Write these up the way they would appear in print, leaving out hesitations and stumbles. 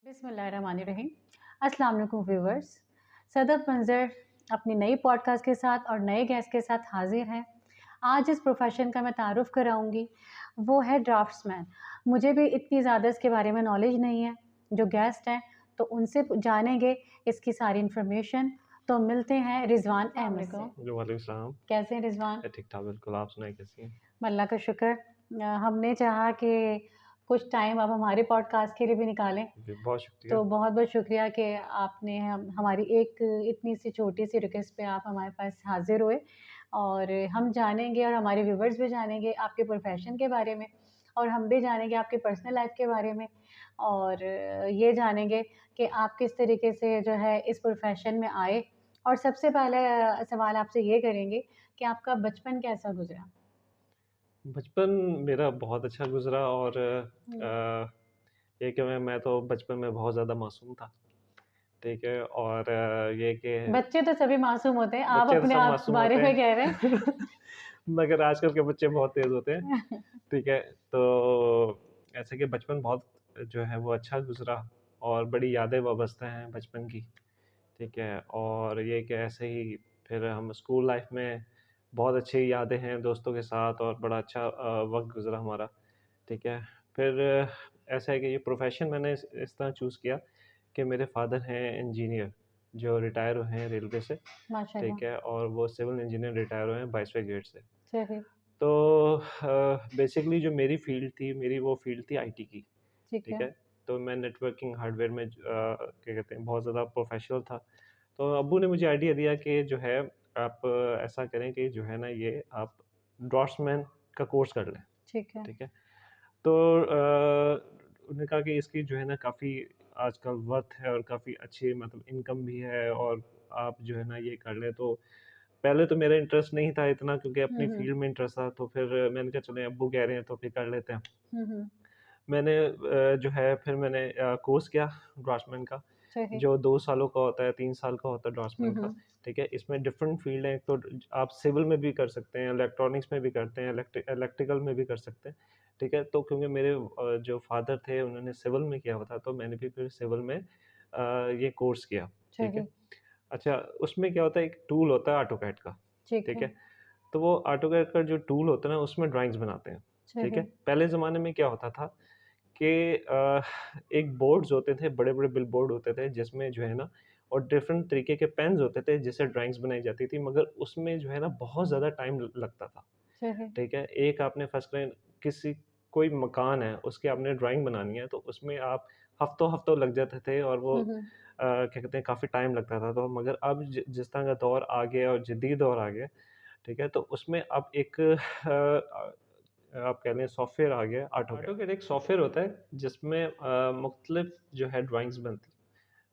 बिस्मिल्लाहिर्रहमानिर्रहीम। अस्सलाम वालेकुम व्यूअर्स। सदब मंज़र अपनी नई पॉडकास्ट के साथ और नए गेस्ट के साथ हाज़िर हैं। आज जिस प्रोफ़ेशन का मैं तारुफ़ कराऊँगी वो है ड्राफ्ट्समैन। मुझे भी इतनी ज़्यादा इसके बारे में नॉलेज नहीं है। जो गेस्ट हैं तो उनसे जानेंगे इसकी सारी इन्फॉर्मेशन। तो मिलते हैं रिज़वान अहमद से। जी, वालेकुम सलाम। कैसे हैं रिज़वान? ठीक-ठाक बिल्कुल, आप सुनाइए कैसी हैं? अल्लाह का शुक्र। हमने चाहा कि कुछ टाइम आप हमारे पॉडकास्ट के लिए भी निकालें। जी, बहुत शुक्रिया। तो बहुत-बहुत शुक्रिया कि आपने हमारी एक इतनी सी छोटी-सी रिक्वेस्ट पे आप हमारे पास हाज़िर हुए और हम जानेंगे और हमारे व्यूवर्स भी जानेंगे आपके प्रोफ़ेशन के बारे में और हम भी जानेंगे आपकी पर्सनल लाइफ़ के बारे में और ये जानेंगे कि आप किस तरीके से जो है इस प्रोफ़ेशन में आए और सबसे पहले सवाल आपसे ये करेंगे कि आपका बचपन कैसा गुज़रा? बचपन मेरा बहुत अच्छा गुज़रा और हुँ। ये कि मैं तो बचपन में बहुत ज़्यादा मासूम था, ठीक है? और ये कि बच्चे तो सभी मासूम होते हैं, आप बच्चे तो अपने सब आप मासूम बारे होते में कह रहे हैं, हैं। मगर आजकल के बच्चे बहुत तेज़ होते हैं, ठीक है? तो ऐसे कि बचपन बहुत जो है वो अच्छा गुज़रा और बड़ी यादें वाबस्ता हैं बचपन की। ठीक है? और ये कि ऐसे ही फिर हम स्कूल लाइफ़ में बहुत अच्छी यादें हैं दोस्तों के साथ और बड़ा अच्छा वक़्त गुज़रा हमारा, ठीक है? फिर ऐसा है कि ये प्रोफ़ेशन मैंने इस तरह चूज़ किया कि मेरे फ़ादर हैं इंजीनियर, जो रिटायर हुए हैं रेलवे से, माशाल्लाह, ठीक है? और वो सिविल इंजीनियर रिटायर हुए हैं 22वें ग्रेड से। सही, तो बेसिकली जो मेरी फ़ील्ड थी, मेरी वो फ़ील्ड थी आईटी की, ठीक ठीक है। है? तो मैं नेटवर्किंग हार्डवेयर में क्या कहते हैं, बहुत ज़्यादा प्रोफ़ेशनल था। तो अब्बू ने मुझे आइडिया दिया कि जो है आप ऐसा करें कि जो है ना ये आप ड्राफ्ट्समैन का कोर्स कर लें, ठीक है। ठीक है? तो उन्होंने कहा कि इसकी जो है ना काफ़ी आजकल वर्थ है और काफ़ी अच्छी मतलब इनकम भी है और आप जो है ना ये कर लें तो पहले तो मेरा इंटरेस्ट नहीं था इतना क्योंकि हुँ, अपनी हुँ। फ़ील्ड में इंटरेस्ट था तो फिर मैंने कहा चलें अब्बू कह रहे हैं तो फिर कर लेते हैं। हुँ, हुँ। मैंने जो है फिर मैंने कोर्स किया ड्राफ्ट्समैन का, सही। जो 2 सालों का होता है, 3 साल का होता है हुँ, ड्राफ्ट्समैन का, हुँ। ठीक है? इसमें डिफरेंट फ़ील्ड हैं, तो आप सिविल में भी कर सकते हैं, इलेक्ट्रॉनिक्स में भी करते हैं, इलेक्ट्रिकल में भी कर सकते हैं, ठीक है? तो क्योंकि मेरे जो फ़ादर थे उन्होंने सिविल में किया हुआ था, तो मैंने भी फिर सिविल में ये कोर्स किया, ठीक है? सही, अच्छा, उसमें क्या होता है एक टूल होता है ऑटोकैड का, ठीक ठीक है। है? तो वो ऑटोकैड का जो टूल होता है ना, उसमें ड्राइंग्स बनाते हैं, ठीक है? सही। पहले ज़माने में क्या होता था कि एक बोर्ड्स होते थे, बड़े-बड़े बिल बोर्ड होते थे, जिसमें जो है ना और डिफरेंट तरीके के पेन्स होते थे, जिससे ड्राइंग्स बनाई जाती थी, मगर उसमें जो है ना बहुत ज़्यादा टाइम ल लगता था, सही। ठीक है? एक आपने फर्स्ट टाइम किसी कोई मकान है, उसकी आपने ड्राइंग बनानी है, तो उसमें आप हफ़्तों-हफ़्तों लग जाते थे और वो हुँ, हुँ। क्या कहते हैं, काफ़ी टाइम लगता था, तो मगर अब जिस तरह का दौर आ गया और जदीद दौर आ गया, ठीक है? तो उसमें अब एक आप कह लें सॉफ्टवेयर आ गया ऑटोकैड। ऑटोकैड एक सॉफ्टवेयर होता है जिसमें मुख्तलिफ जो है ड्राइंग्स बनती हैं,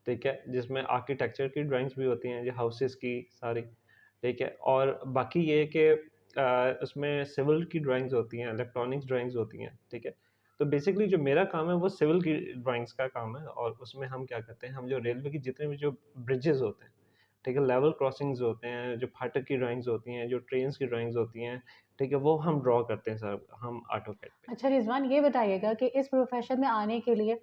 ठीक है? जिसमें आर्किटेक्चर की ड्राइंग्स भी होती हैं, जो हाउसेस की सारी, ठीक है? और बाकी ये है कि उसमें सिविल की ड्राइंग्स होती हैं, इलेक्ट्रॉनिक्स ड्राइंग्स होती हैं, ठीक है? तो बेसिकली जो मेरा काम है वो सिविल की ड्राइंग्स का काम है और उसमें हम क्या करते हैं, हम जो रेलवे की जितने भी जो ब्रिजेज़ होते हैं, ठीक है? लेवल क्रॉसिंग्स होते हैं, जो फाटक की ड्राइंग्स होती हैं, जो ट्रेन्स की ड्राइंग्स होती हैं, ठीक है? वो हम ड्रॉ करते हैं सर हम ऑटोकैड पे। अच्छा रिज़वान ये बताइएगा कि इस प्रोफ़ेशन में आने के लिए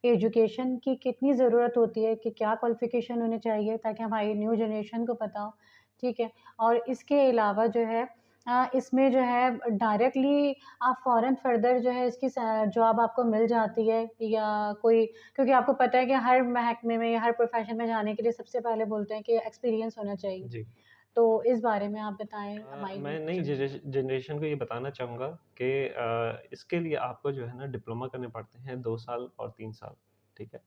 एजुकेशन की कितनी ज़रूरत होती है कि क्या क्वालिफ़िकेशन होनी चाहिए ताकि हमारी न्यू जनरेशन को पता हो, ठीक है? और इसके अलावा जो है इसमें जो है डायरेक्टली आप फ़ौरन फ़र्दर जो है इसकी जॉब आपको मिल जाती है या कोई क्योंकि आपको पता है कि हर महकमे में या हर प्रोफ़ेशन में जाने के लिए सबसे पहले बोलते हैं कि एक्सपीरियंस होना चाहिए। जी। तो इस बारे में आप बताएँ हमारी न्यू मैं नई जनरेशन को ये बताना चाहूँगा कि इसके लिए आपको जो है ना डिप्लोमा करने पड़ते हैं 2 साल और 3 साल, ठीक है?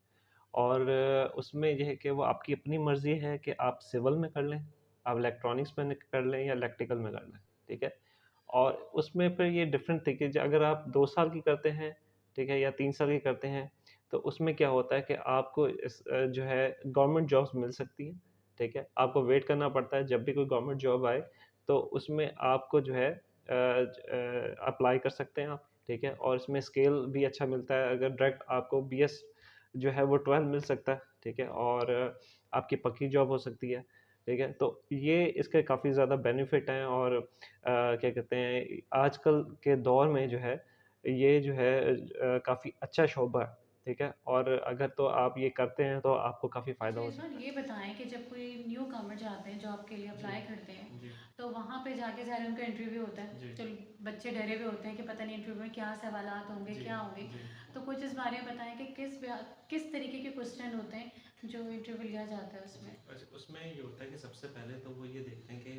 और उसमें ये है कि वो आपकी अपनी मर्ज़ी है कि आप सिविल में कर लें, आप इलेक्ट्रॉनिक्स में कर लें या इलेक्ट्रिकल में कर लें, ठीक है? और उसमें फिर ये डिफरेंट तरीके अगर आप 2 साल की करते हैं, ठीक है? या 3 साल की करते हैं, तो उसमें क्या होता है कि आपको जो है गवर्नमेंट जॉब्स मिल सकती हैं, ठीक है? आपको वेट करना पड़ता है जब भी कोई गवर्नमेंट जॉब आए, तो उसमें आपको जो है अप्लाई कर सकते हैं आप, ठीक है? और इसमें स्केल भी अच्छा मिलता है, अगर डायरेक्ट आपको बीएस जो है वो 12 मिल सकता है, ठीक है? और आपकी पक्की जॉब हो सकती है, ठीक है? तो ये इसके काफ़ी ज़्यादा बेनिफिट हैं और क्या कहते हैं आजकल के दौर में जो है, ये जो है काफ़ी अच्छा शोबा है, ठीक है? और अगर तो आप ये करते हैं तो आपको काफ़ी अच्छा फ़ायदा हो रिजवान सकता है। ये बताएं कि जब कोई न्यू कमर जाते हैं जॉब के लिए जी, अप्लाई करते हैं जी, तो वहाँ पे जाके ज़ाहिर है उनका इंटरव्यू होता है जी, तो बच्चे डरे हुए होते हैं कि पता नहीं इंटरव्यू में क्या सवालात होंगे जी, क्या होंगे जी। तो कुछ इस बारे में बताएं कि किस तरीके के क्वेश्चन होते हैं जो इंटरव्यू लिया जाता है जी, उसमें। अच्छा उसमें ये होता है कि सबसे पहले तो वो ये देखते हैं कि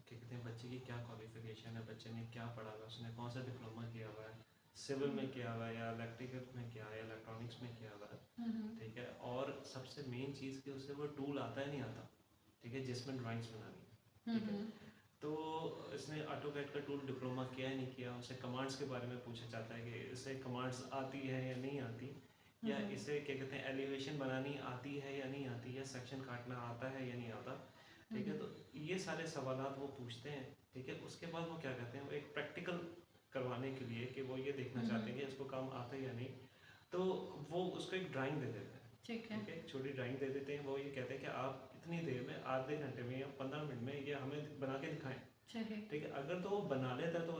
क्या कहते हैं बच्चे की क्या क्वालिफ़िकेशन है, बच्चे ने क्या पढ़ा हुआ है, उसने कौन सा डिप्लोमा किया हुआ है, सिविल में किया हुआ है या इलेक्ट्रिकल में किया है या इलेक्ट्रॉनिक्स में किया हुआ है, हम्म ठीक है? और सबसे मेन चीज़ कि उसे वो टूल आता है नहीं आता, ठीक है? जिसमें ड्राइंग्स बनानी है, ठीक है? हम्म तो इसने ऑटोकैड का टूल डिप्लोमा किया है नहीं किया, उसे कमांड्स के बारे में पूछा जाता है कि इसे कमांड्स आती है या नहीं आती, या हम्म इसे क्या कहते हैं एलिवेशन बनानी आती है या नहीं आती, या सेक्शन काटना आता है या नहीं आता, ठीक है? तो ये सारे सवालात वो पूछते हैं, ठीक है? उसके बाद वो क्या कहते हैं, वो एक प्रैक्टिकल करवाने के लिए कि वो ये देखना चाहते हैं कि इसको काम आता है या नहीं, तो वो उसको एक ड्राइंग दे देते हैं, ठीक है। ठीक है? एक छोटी ड्राइंग दे देते हैं, वो ये कहते हैं कि आप इतनी देर में, आधे घंटे में या 15 मिनट में ये हमें बना के दिखाएं, सही। ठीक है? अगर तो वो बना लेता है तो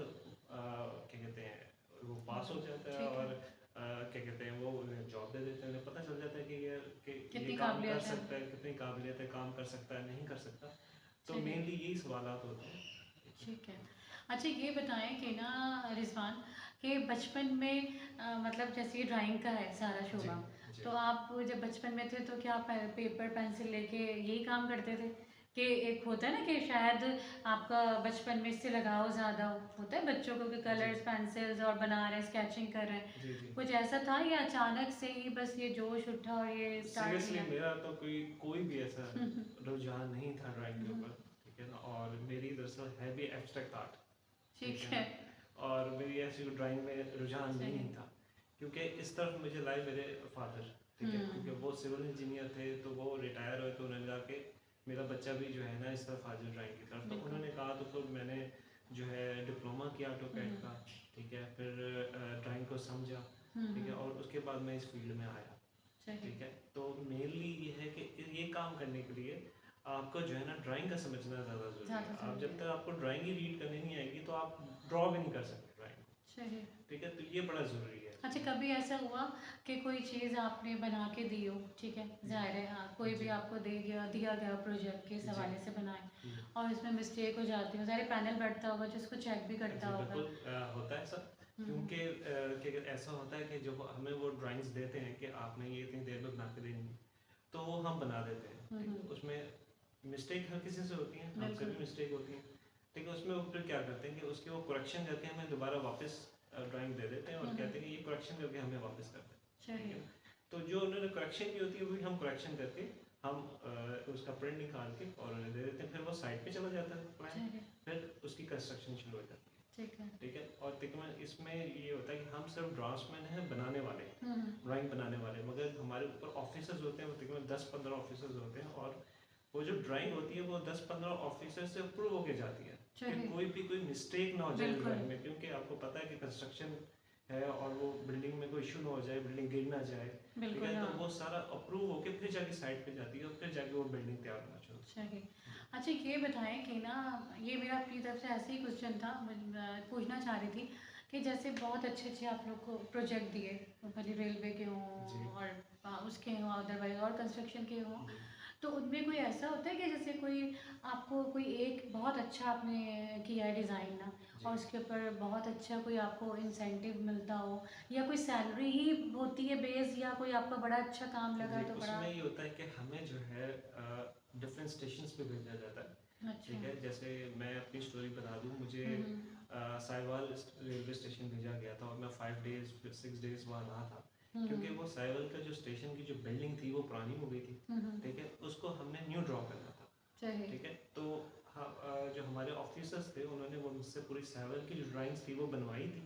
क्या कहते हैं वो पास हो जाता है, ठीक है। और क्या कहते हैं वो जॉब दे देते हैं, उन्हें पता चल जाता है कि ये कितनी काम कर काबिलियत है। सकता है, कितनी काबिलियत है, काम कर सकता है, नहीं कर सकता। तो सही। मेनली यही सवालात होते हैं, ठीक है? ठीक है। अच्छा ये बताएं कि ना रिज़वान कि बचपन में मतलब जैसे ये ड्राइंग का है सारा जी, शोबा जी। तो आप जब बचपन में थे तो क्या पेपर पेंसिल लेके यही काम करते थे कि एक होता है ना कि शायद आपका बचपन में इससे लगाव ज़्यादा होता है बच्चों को कि जी, कलर्स पेंसिल्स और बना रहे हैं स्केचिंग कर रहे हैं जी, जी। कुछ ऐसा था या अचानक से ही बस ये जोश उठा और ये स्टार्ट सीरियसली किया। मेरा तो कोई भी ऐसा रुझान नहीं था ड्राइंग के ऊपर, ठीक है ना? और मेरी दरअसल है भी एब्स्ट्रैक्ट आर्ट, ठीक ठीक है है। ना? और मेरी ऐसी ड्राइंग में रुझान सही। नहीं था, क्योंकि इस तरफ मुझे लाए मेरे फादर, ठीक है? क्योंकि वो सिविल इंजीनियर थे, तो वो रिटायर हुए तो उन्होंने जाके मेरा बच्चा भी जो है ना इस तरफ आ जाए ड्राइंग की तरफ, तो बिल्कुल। उन्होंने कहा, तो फिर मैंने जो है डिप्लोमा किया ऑटोकैड का, ठीक है? फिर ड्राइंग को समझा, ठीक है? और उसके बाद मैं इस फील्ड में आया, सही। ठीक है? तो मेनली ये है कि ये काम करने के लिए आपको जो है ना ड्राइंग का समझना ज़्यादा ज़रूरी है। ज़्यादा आप ज़रूरी जब है। तक आपको ड्राइंग ही रीड करनी नहीं आएगी तो आप ड्रॉ भी नहीं कर सकते ड्राइंग, सही। ठीक है? तो ये बड़ा ज़रूरी है अच्छा इसमें। कभी ऐसा हुआ कि कोई चीज़ आपने बना के दी हो ठीक है ज़ाहिर है हाँ कोई भी जी, आपको दिया गया प्रोजेक्ट के जी, हवाले से बनाए जी। और इसमें मिस्टेक हो जाती हो ज़ाहिर है पैनल बैठता होगा जो उसको चेक भी करता जी, होगा। बिल्कुल होता है सर, क्योंकि क्या कहते ऐसा होता है कि जब हमें वो ड्राइंग्स देते हैं कि आपने ये इतनी देर में बना के देनी है, तो वो हम बना देते हैं, ठीक है? उसमें मिस्टेक हर किसी से होती है, हमसे बिल्कुल। भी मिस्टेक होती है, ठीक है? उसमें वो फिर क्या करते हैं कि उसकी वो करेक्शन करके हमें दोबारा वापस ड्राइंग दे देते हैं और कहते हैं कि ये करेक्शन करके हमें वापस कर दें, ठीक सही। है? तो जो उन्होंने करेक्शन की होती है वही हम करेक्शन करके हम उसका प्रिंट निकाल के और उन्हें दे देते हैं, फिर वो साइट पे चला जाता है प्लान, सही। फिर उसकी कंस्ट्रक्शन शुरू हो जाती है, ठीक है। ठीक है? और तकरीबन इसमें ये होता है कि हम सिर्फ ड्राफ्ट्समैन हैं, बनाने वाले, हम्म ड्राइंग बनाने वाले, मगर हमारे ऊपर ऑफिसर्स होते हैं, वो तकरीबन 10-15 ऑफिसर्स होते हैं, और वो जो ड्राइंग होती है वो 10-15 ऑफिसर से अप्रूव होके जाती है कि सही। कोई भी कोई मिस्टेक ना हो जाए बिल्कुल। ड्राइंग में, क्योंकि आपको पता है कि कंस्ट्रक्शन है और वो बिल्डिंग में कोई इशू ना हो जाए, बिल्डिंग गिर ना जाए, ठीक बिल्कुल है? तो हाँ। वो सारा अप्रूव होके फिर जाके साइट पे जाती है और फिर जाके वो बिल्डिंग तैयार होना शुरू होती सही। है। जी, अच्छा ये बताएं कि ना ये मेरा अपनी तरफ से ऐसे ही क्वेश्चन था मैं पूछना चाह रही थी कि जैसे बहुत अच्छे अच्छे आप लोग को प्रोजेक्ट दिए भले रेलवे के जी, हों और उसके हों अदरवाइज और कंस्ट्रक्शन के हों जी, तो उनमें कोई ऐसा होता है कि जैसे कोई आपको कोई एक बहुत अच्छा आपने किया है डिज़ाइन ना जी। और उसके ऊपर बहुत अच्छा कोई आपको इंसेंटिव मिलता हो या कोई सैलरी ही होती है बेस या कोई आपका बड़ा अच्छा काम लगा जी, तो बड़ा। उसमें ये होता है कि हमें जो है डिफरेंट स्टेशंस पे भेजा जाता है, अच्छा। ठीक है? जैसे मैं अपनी स्टोरी बता दूँ, मुझे हम्म साहिवाल रेलवे स्टेशन भेजा गया था और मैं 5 डेज़ 6 डेज़ वहाँ रहा था, क्योंकि हम्म वो साहिवाल का जो स्टेशन की जो बिल्डिंग थी वो पुरानी हो गई थी, हम्म ठीक है? उसको हमने न्यू ड्रॉ करना था, सही। ठीक है? तो हाँ, जो हमारे ऑफिसर्स थे उन्होंने वो मुझसे पूरी साहिवाल की जो ड्राइंग्स थी वो बनवाई थी,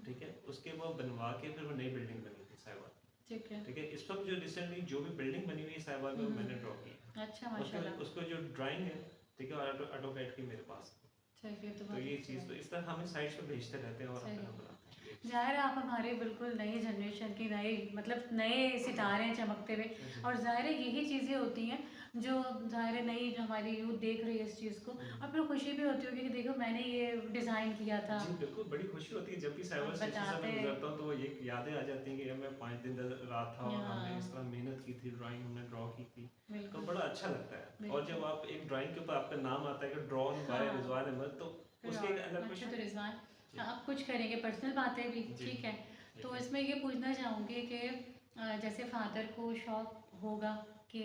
ठीक है? उसके वो बनवा के फिर वो नई बिल्डिंग बनी थी साहिवाल, ठीक है। ठीक है? इस वक्त जो रिसेंटली जो भी बिल्डिंग बनी हुई है साहिवाल में वो मैंने ड्रॉ की है, अच्छा उसको माशाल्लाह। उसको जो ड्राइंग है, ठीक है? और ऑटोकैड की मेरे पास है। सही है तो तो बहुत ये अच्छी चीज़, बात तो इस तरह हमें साइट्स पे भेजते रहते हैं और सही अपना है। बनाते हैं ये चीज़। ज़ाहिर है आप हमारे बिल्कुल नई जनरेशन की नई मतलब नए सितारे हैं चमकते हुए जी, और ज़ाहिर है यही चीज़ें होती हैं जो ज़ाहिर है नई जो हमारी यूथ देख रही है इस चीज़ को और फिर खुशी भी होती होगी कि देखो मैंने ये डिज़ाइन किया था जी, बिल्कुल बड़ी खुशी होती है जब भी साहिवाल और स्टेशन से बताते मैं गुजरता हूँ तो वो यादें आ जाती हैं कि यार मैं 5 दिन रहा था और हमने इस हाँ तरह मेहनत की थी, ड्राइंग हमने ड्रॉ की थी, तो बिल्कुल बड़ा अच्छा लगता है। और जब बिल्कुल आप एक ड्राइंग के ऊपर आपका नाम आता है कि ड्रॉन बाय हाँ रिजवान अहमद, तो फिर उसकी और एक अलग अच्छा तो खुशी। रिजवान जी अब कुछ करेंगे पर्सनल बातें भी जी ठीक है। ठीक तो है। इसमें ये पूछना चाहूँगी कि जैसे फादर को शौक होगा कि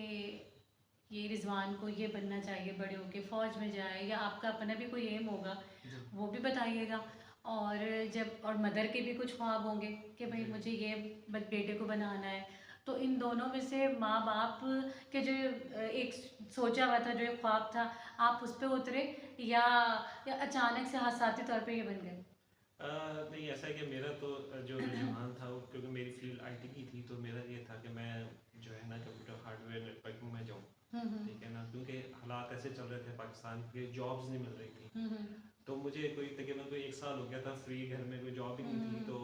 ये रिजवान को ये बनना चाहिए बड़े होके फ़ौज में जाए, या आपका अपना भी कोई एम होगा जी वो भी बताइएगा। और जब और मदर के भी कुछ ख्वाब होंगे कि भाई जी मुझे ये बेटे को बनाना है, तो इन दोनों में से माँ बाप के जो एक सोचा हुआ था जो एक ख्वाब था, आप उस पे उतरे या अचानक से हादसाती तौर पे ये बन गए? नहीं, ऐसा है कि मेरा तो जो रुझान था वो, क्योंकि मेरी फील्ड आईटी की थी, तो मेरा ये था कि मैं जो है ना कंप्यूटर हार्डवेयर नेटवर्किंग में जाऊँ। ठीक है ना, क्योंकि हालात ऐसे चल रहे थे पाकिस्तान के, जॉब्स नहीं मिल रही थी। हम्म तो मुझे कोई तकरीबन कोई 1 साल हो गया था फ्री, घर में कोई जॉब ही नहीं थी। तो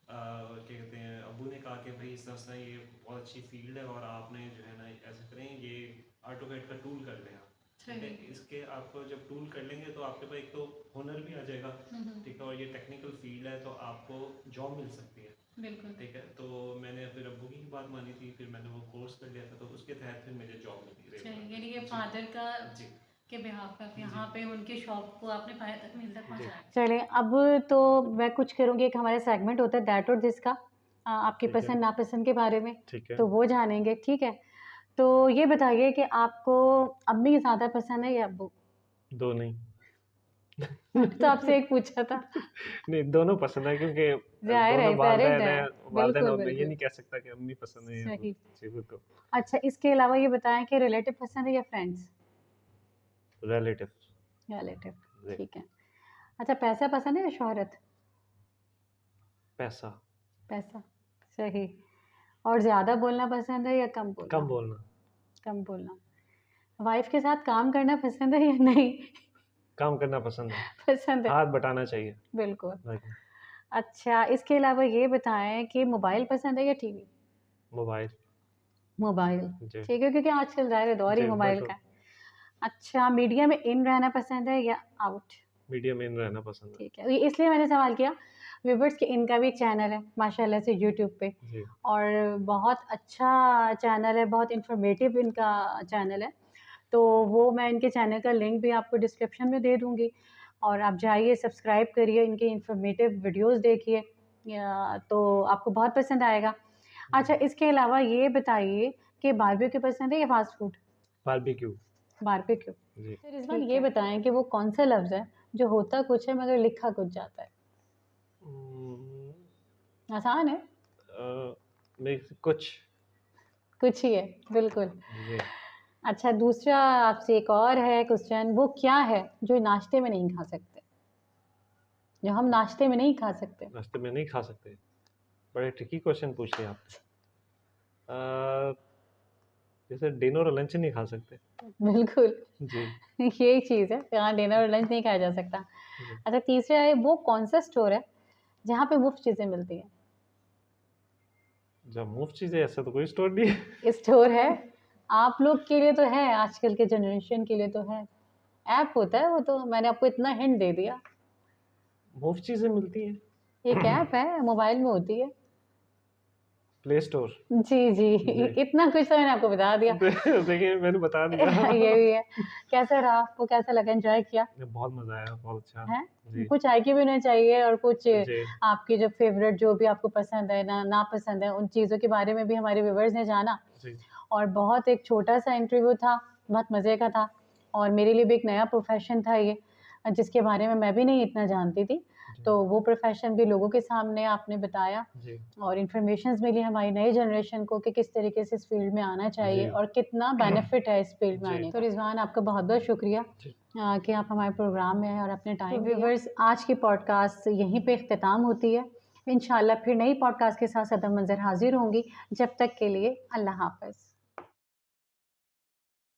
क्या कहते हैं, अब्बू ने कहा कि भाई इस तरह से ये बहुत अच्छी फील्ड है और आपने जो है ना ऐसा करें, ये ऑटोकैड का टूल कर लें आप। ठीक है, सही इसके आपको जब टूल कर लेंगे तो आपके पास एक तो हुनर भी आ जाएगा। ठीक है, और ये टेक्निकल फील्ड है तो आपको जॉब मिल सकती है। बिल्कुल ठीक है, तो मैंने फिर अब्बू की बात मानी थी, फिर मैंने वो कोर्स कर लिया था, तो उसके तहत फिर मुझे जॉब मिली सही, रेलवे यानी ये में। जी फादर का जी के बिहाफ पे आप जी यहाँ पे उनके शौक को आपने पाया तक मिल तक जी पहुँचाया। चलिए अब तो मैं कुछ करूँगी, एक हमारा सेगमेंट होता है दैट और दिस का, आपकी ठीक है पसंद नापसंद के बारे में, ठीक है। तो वो जानेंगे ठीक है। तो ये बताइए कि आपको अम्मी ज़्यादा पसंद है या अब्बू? दो नहीं। मैंने तो आपसे एक पूछा था। नहीं, दोनों पसंद है, क्योंकि ज़ाहिर है दोनों पेरेंट वालदैन है। है। वालदैन, बिल्कुल और मैं ये बिल्कुल नहीं कह सकता कि अम्मी पसंद है या वो। सही। जी बिल्कुल। अच्छा इसके अलावा ये बताएं कि रिलेटिव पसंद है या फ्रेंड्स? रिलेटिव। रिलेटिव जी। ठीक है। अच्छा पैसा पसंद है या शोहरत? पैसा। पैसा सही। और ज़्यादा बोलना पसंद है या कम कम बोलना? बोलना। कम बोलना। वाइफ के साथ काम करना पसंद है या नहीं? काम करना पसंद है। पसंद है हाथ बटाना चाहिए। बिल्कुल। राइट। अच्छा इसके अलावा ये बताएं कि मोबाइल पसंद है या टीवी? मोबाइल। मोबाइल जी ठीक है, क्योंकि आजकल ज़ाहिर है दौर ही जी मोबाइल बिल्कुल। का है। अच्छा मीडिया में इन रहना पसंद है या आउट? मीडियम इन रहना पसंद है। ठीक है, ये इसलिए मैंने सवाल किया, व्यूवर्स के इनका भी एक चैनल है माशाल्लाह से यूट्यूब पे, जी और बहुत अच्छा चैनल है, बहुत इन्फॉर्मेटिव इनका चैनल है। तो वो मैं इनके चैनल का लिंक भी आपको डिस्क्रिप्शन में दे दूँगी, और आप जाइए सब्सक्राइब करिए, इनके इन्फॉर्मेटिव वीडियोज़ देखिए, तो आपको बहुत पसंद आएगा। अच्छा इसके अलावा ये बताइए कि बारबेक्यू पसंद है या फास्ट फूड? बारबेक्यू। बारबेक्यू। जी। तो रिजवान ये बताएं कि वो कौन सा लफ्ज़ है जो होता कुछ है मगर लिखा कुछ जाता है? हम्म, आसान है। कुछ। कुछ ही है बिल्कुल। जी। अच्छा दूसरा आपसे एक और है क्वेश्चन, वो क्या है जो नाश्ते में नहीं खा सकते, जो हम नाश्ते में नहीं खा सकते? नाश्ते में नहीं खा सकते। बड़े ट्रिकी क्वेश्चन पूछ लिया आप। जैसे डिनर और लंच नहीं खा सकते। बिल्कुल जी यही चीज़ है, यहाँ डिनर और लंच नहीं खाया जा सकता। जी। अच्छा तीसरा है, वो कौन सा स्टोर है जहाँ पे मुफ्त चीज़ें मिलती हैं? जब मुफ्त चीज़ें, ऐसा तो कोई स्टोर नहीं है। स्टोर है, आप लोग के लिए तो है, आजकल के जनरेशन के लिए तो है, ऐप होता है वो, तो मैंने आपको इतना हिंट दे दिया। मुफ्त चीज़ें मिलती हैं। एक ऐप है मोबाइल में होती है। Play store. जी जी जी। इतना कुछ तो मैंने आपको बता दिया। देखिए मैंने बता दिया। ये भी है। कैसा रहा आपको, कैसा लगा, एंजॉय किया? बहुत मजा आया, बहुत अच्छा। है जी कुछ आईक्यू भी होना चाहिए, और कुछ जी आपकी जो फेवरेट जो भी आपको पसंद है ना ना पसंद है, उन चीज़ों के बारे में भी हमारे व्यूवर्स ने जाना। जी और बहुत एक छोटा सा इंटरव्यू था, बहुत मज़े का था, और मेरे लिए भी एक नया प्रोफेशन था ये, जिसके बारे में मैं भी नहीं इतना जानती थी। जी तो वो प्रोफेशन भी लोगों के सामने आपने बताया, जी और इन्फॉर्मेशंस मिली हमारी नई जनरेशन को कि किस तरीके से इस फील्ड में आना चाहिए जी और कितना बेनिफिट है इस फील्ड में जी आने का। तो रिजवान आपका बहुत बहुत शुक्रिया जी। कि आप हमारे प्रोग्राम में आए और अपने टाइम दिया। व्यूवर्स आज की पॉडकास्ट यहीं पे इख्तिताम होती है, इंशाल्लाह फिर नई पॉडकास्ट के साथ सदम मंज़र हाजिर होंगी। जब तक के लिए अल्लाह हाफ़िज़।